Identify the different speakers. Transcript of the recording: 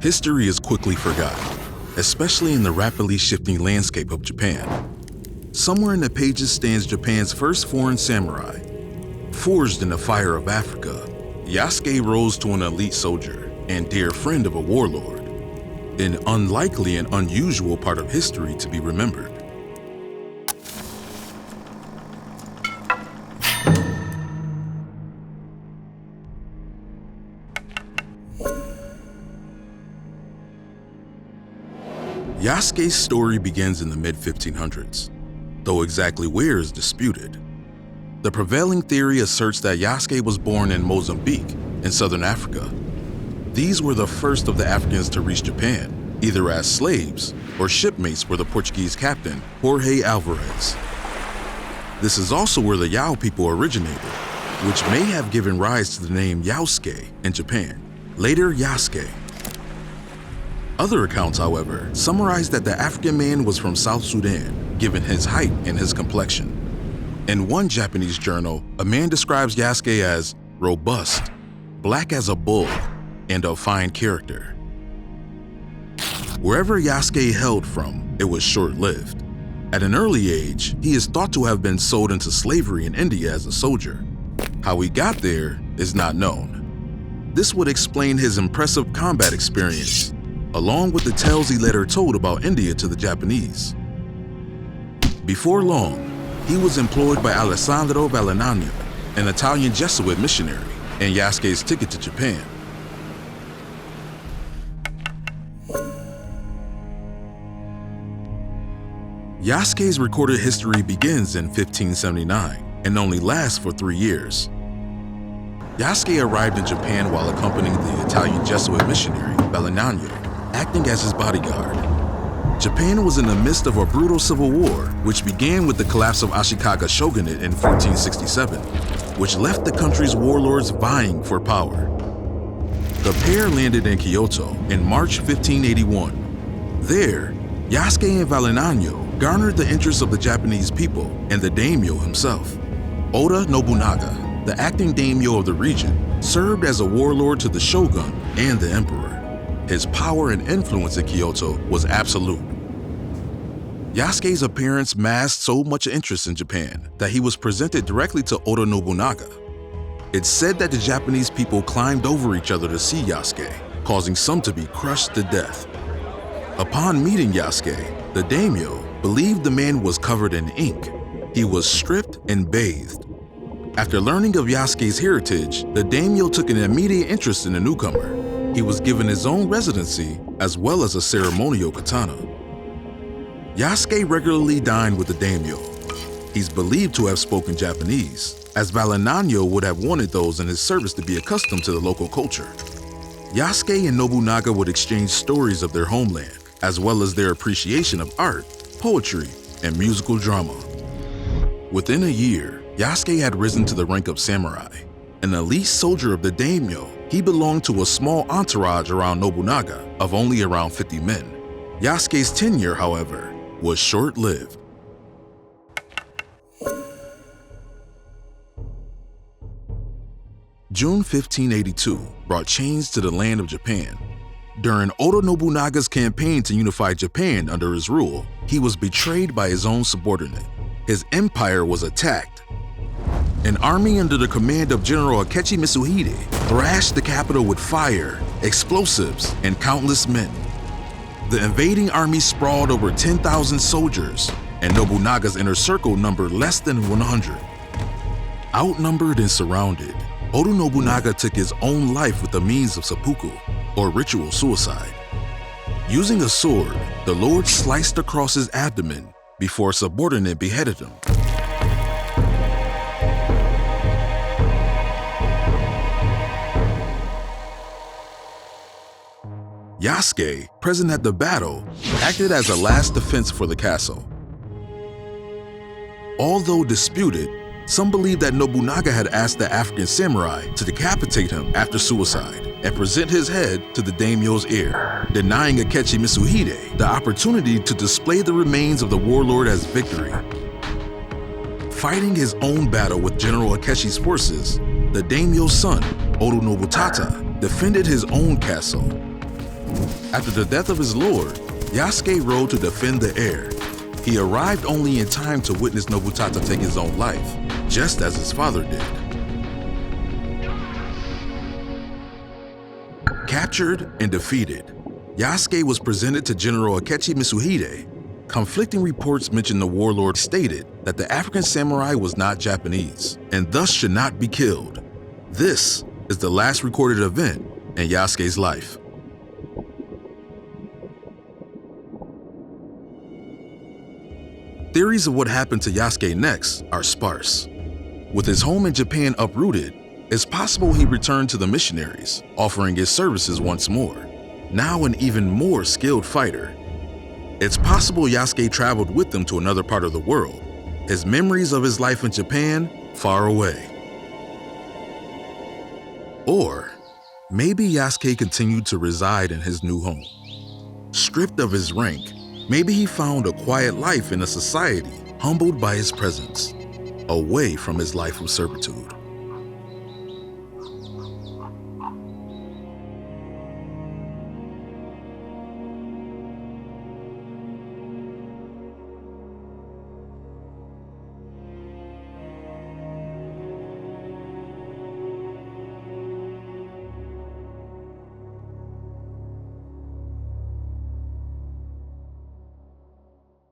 Speaker 1: History is quickly forgotten, especially in the rapidly shifting landscape of Japan. Somewhere in the pages stands Japan's first foreign samurai. Forged in the fire of Africa, Yasuke rose to an elite soldier and dear friend of a warlord, an unlikely and unusual part of history to be remembered. Yasuke's story begins in the mid-1500s, though exactly where is disputed. The prevailing theory asserts that Yasuke was born in Mozambique, in southern Africa. These were the first of the Africans to reach Japan, either as slaves or shipmates for the Portuguese captain Jorge Alvarez. This is also where the Yao people originated, which may have given rise to the name Yasuke in Japan, later Yasuke. Other accounts, however, summarize that the African man was from South Sudan, given his height and his complexion. In one Japanese journal, a man describes Yasuke as robust, black as a bull, and of fine character. Wherever Yasuke hailed from, it was short-lived. At an early age, he is thought to have been sold into slavery in India as a soldier. How he got there is not known. This would explain his impressive combat experience, along with the tales he later told about India to the Japanese. Before long, he was employed by Alessandro Valignano, an Italian Jesuit missionary, and Yasuke's ticket to Japan. Yasuke's recorded history begins in 1579 and only lasts for 3 years. Yasuke arrived in Japan while accompanying the Italian Jesuit missionary Valignano, acting as his bodyguard. Japan was in the midst of a brutal civil war, which began with the collapse of Ashikaga shogunate in 1467, which left the country's warlords vying for power. The pair landed in Kyoto in March 1581. There, Yasuke and Valignano garnered the interest of the Japanese people and the daimyo himself. Oda Nobunaga, the acting daimyo of the region, served as a warlord to the shogun and the emperor. His power and influence in Kyoto was absolute. Yasuke's appearance masked so much interest in Japan that he was presented directly to Oda Nobunaga. It's said that the Japanese people climbed over each other to see Yasuke, causing some to be crushed to death. Upon meeting Yasuke, the daimyo believed the man was covered in ink. He was stripped and bathed. After learning of Yasuke's heritage, the daimyo took an immediate interest in the newcomer. He was given his own residency as well as a ceremonial katana. Yasuke regularly dined with the daimyo. He's believed to have spoken Japanese, as Valignano would have wanted those in his service to be accustomed to the local culture. Yasuke and Nobunaga would exchange stories of their homeland, as well as their appreciation of art, poetry, and musical drama. Within a year, Yasuke had risen to the rank of samurai. An elite soldier of the daimyo, he belonged to a small entourage around Nobunaga of only around 50 men. Yasuke's tenure, however, was short-lived. June 1582 brought change to the land of Japan. During Oda Nobunaga's campaign to unify Japan under his rule, he was betrayed by his own subordinate. His empire was attacked. An army under the command of General Akechi Mitsuhide thrashed the capital with fire, explosives, and countless men. The invading army sprawled over 10,000 soldiers, and Nobunaga's inner circle numbered less than 100. Outnumbered and surrounded, Oda Nobunaga took his own life with the means of seppuku, or ritual suicide. Using a sword, the lord sliced across his abdomen before a subordinate beheaded him. Yasuke, present at the battle, acted as a last defense for the castle. Although disputed, some believe that Nobunaga had asked the African samurai to decapitate him after suicide and present his head to the daimyo's heir, denying Akechi Mitsuhide the opportunity to display the remains of the warlord as victory. Fighting his own battle with General Akechi's forces, the daimyo's son, Oda Nobutata, defended his own castle. After the death of his lord, Yasuke rode to defend the heir. He arrived only in time to witness Nobutata take his own life, just as his father did. Captured and defeated, Yasuke was presented to General Akechi Mitsuhide. Conflicting reports mention the warlord stated that the African samurai was not Japanese and thus should not be killed. This is the last recorded event in Yasuke's life. Theories of what happened to Yasuke next are sparse. With his home in Japan uprooted, it's possible he returned to the missionaries, offering his services once more, now an even more skilled fighter. It's possible Yasuke traveled with them to another part of the world, his memories of his life in Japan far away. Or maybe Yasuke continued to reside in his new home. Stripped of his rank, maybe he found a quiet life in a society humbled by his presence, away from his life of servitude.